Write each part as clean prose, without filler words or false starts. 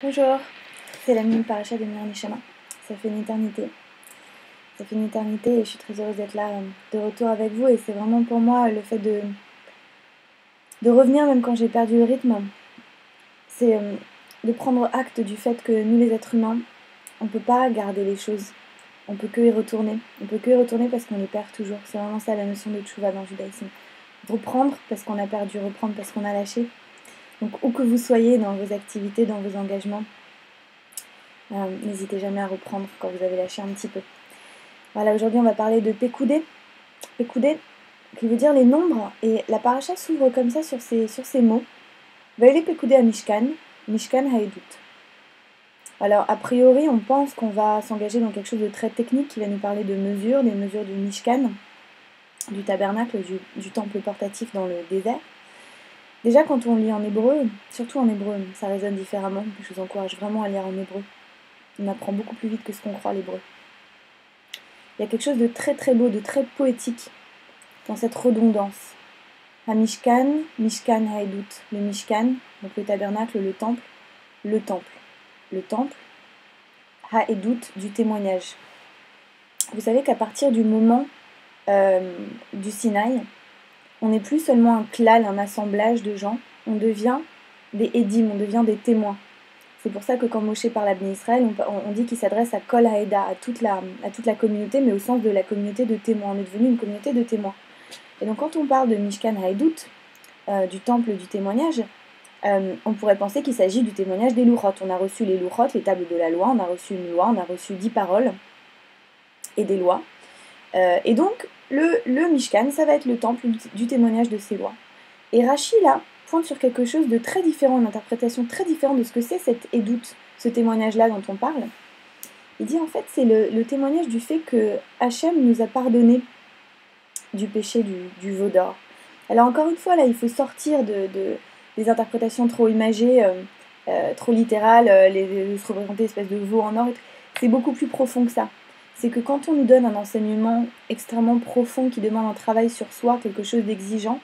Bonjour, c'est la mini paracha de Mir Neshama. Ça fait une éternité. Ça fait une éternité et je suis très heureuse d'être là, de retour avec vous. Et c'est vraiment pour moi le fait de revenir même quand j'ai perdu le rythme. C'est de prendre acte du fait que nous les êtres humains, on ne peut pas garder les choses. On peut que y retourner. On peut que y retourner parce qu'on les perd toujours. C'est vraiment ça la notion de tchouva dans le judaïsme. Reprendre parce qu'on a perdu, reprendre parce qu'on a lâché. Donc où que vous soyez dans vos activités, dans vos engagements, n'hésitez jamais à reprendre quand vous avez lâché un petit peu. Voilà, aujourd'hui on va parler de Pekoudé. Pekoudé, qui veut dire les nombres, et la paracha s'ouvre comme ça sur ces mots. Vaïlé Pekoudé à Mishkan, Mishkan Haïdout. Alors, a priori, on pense qu'on va s'engager dans quelque chose de très technique qui va nous parler de mesures, des mesures du Mishkan, du tabernacle, du temple portatif dans le désert. Déjà, quand on lit en hébreu, surtout en hébreu, ça résonne différemment. Je vous encourage vraiment à lire en hébreu. On apprend beaucoup plus vite que ce qu'on croit l'hébreu. Il y a quelque chose de très très beau, de très poétique dans cette redondance. Ha-Mishkan, Mishkan Haïdout, le Mishkan, donc le tabernacle, le temple, le temple. Le temple, Ha-Edout, du témoignage. Vous savez qu'à partir du moment du Sinaï, on n'est plus seulement un klal, un assemblage de gens, on devient des édim, on devient des témoins. C'est pour ça que quand Moshe parle à Bnei Israël, on dit qu'il s'adresse à Kol Haïda, à toute la communauté, mais au sens de la communauté de témoins. On est devenu une communauté de témoins. Et donc quand on parle de Mishkan Haïdout, du temple du témoignage, on pourrait penser qu'il s'agit du témoignage des louchot. On a reçu les louchot, les tables de la loi, on a reçu une loi, on a reçu 10 paroles et des lois. Et donc le Mishkan, ça va être le temple du témoignage de ces lois. Et Rashi, là, pointe sur quelque chose de très différent, une interprétation très différente de ce que c'est cette édoute, ce témoignage-là dont on parle. Il dit en fait c'est le témoignage du fait que Hachem nous a pardonné du péché du veau d'or. Alors encore une fois, là, il faut sortir des interprétations trop imagées, trop littérales, se représenter espèce de veau en or. C'est beaucoup plus profond que ça. C'est que quand on nous donne un enseignement extrêmement profond qui demande un travail sur soi, quelque chose d'exigeant,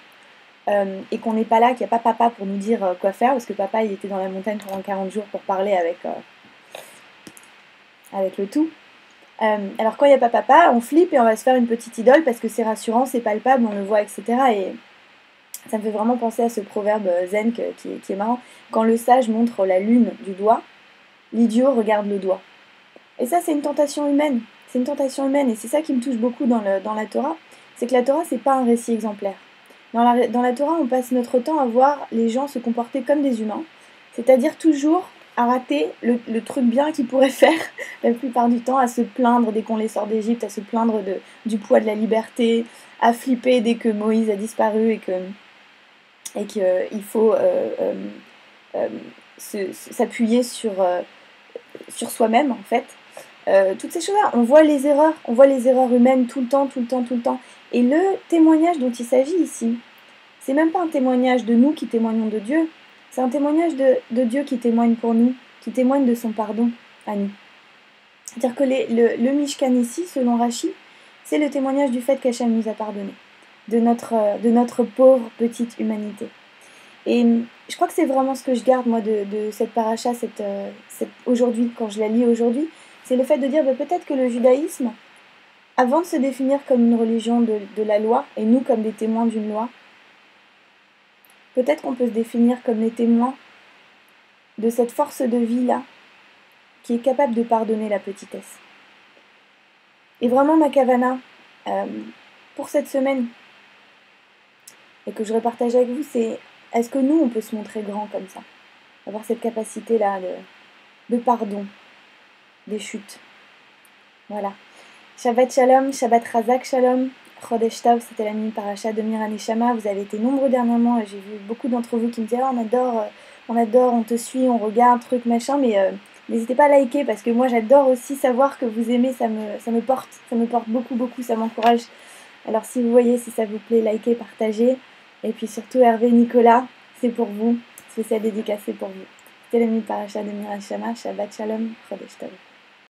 et qu'on n'est pas là, qu'il n'y a pas papa pour nous dire quoi faire, parce que papa il était dans la montagne pendant 40 jours pour parler avec le tout. Alors quand il n'y a pas papa, on flippe et on va se faire une petite idole parce que c'est rassurant, c'est palpable, on le voit, etc. Et ça me fait vraiment penser à ce proverbe zen qui est marrant. Quand le sage montre la lune du doigt, l'idiot regarde le doigt. Et ça, c'est une tentation humaine. C'est une tentation humaine et c'est ça qui me touche beaucoup dans la Torah. C'est que la Torah, c'est pas un récit exemplaire. Dans la Torah, on passe notre temps à voir les gens se comporter comme des humains, c'est-à-dire toujours à rater le truc bien qu'ils pourraient faire la plupart du temps, à se plaindre dès qu'on les sort d'Égypte, à se plaindre du poids de la liberté, à flipper dès que Moïse a disparu et qu'il faut s'appuyer sur soi-même en fait. Toutes ces choses-là, on voit les erreurs humaines tout le temps. Et le témoignage dont il s'agit ici, c'est même pas un témoignage de nous qui témoignons de Dieu, c'est un témoignage de Dieu qui témoigne pour nous, qui témoigne de son pardon à nous. C'est-à-dire que le Mishkan ici, selon Rashi, c'est le témoignage du fait qu'Hachem nous a pardonné, de notre pauvre petite humanité. Et je crois que c'est vraiment ce que je garde moi de cette paracha, aujourd'hui, quand je la lis aujourd'hui, c'est le fait de dire peut-être que le judaïsme, avant de se définir comme une religion de la loi, et nous comme des témoins d'une loi, peut-être qu'on peut se définir comme les témoins de cette force de vie-là, qui est capable de pardonner la petitesse. Et vraiment ma kavana, pour cette semaine, et que je repartage avec vous, c'est est-ce que nous, on peut se montrer grand comme ça, avoir cette capacité-là de pardon des chutes. Voilà. Shabbat Shalom, Shabbat Razak Shalom, Chodesh Tov, c'était la mini paracha de Mir Neshama. Vous avez été nombreux dernièrement et j'ai vu beaucoup d'entre vous qui me disaient oh, on adore, on te suit, on regarde, truc machin, mais n'hésitez pas à liker parce que moi j'adore aussi savoir que vous aimez, ça me porte beaucoup, ça m'encourage. Alors si vous voyez, si ça vous plaît, likez, partagez. Et puis surtout Hervé, Nicolas, c'est pour vous, spécial dédicacé pour vous. C'était la mini paracha de Mir Neshama, Shabbat Shalom, Chodesh Tov.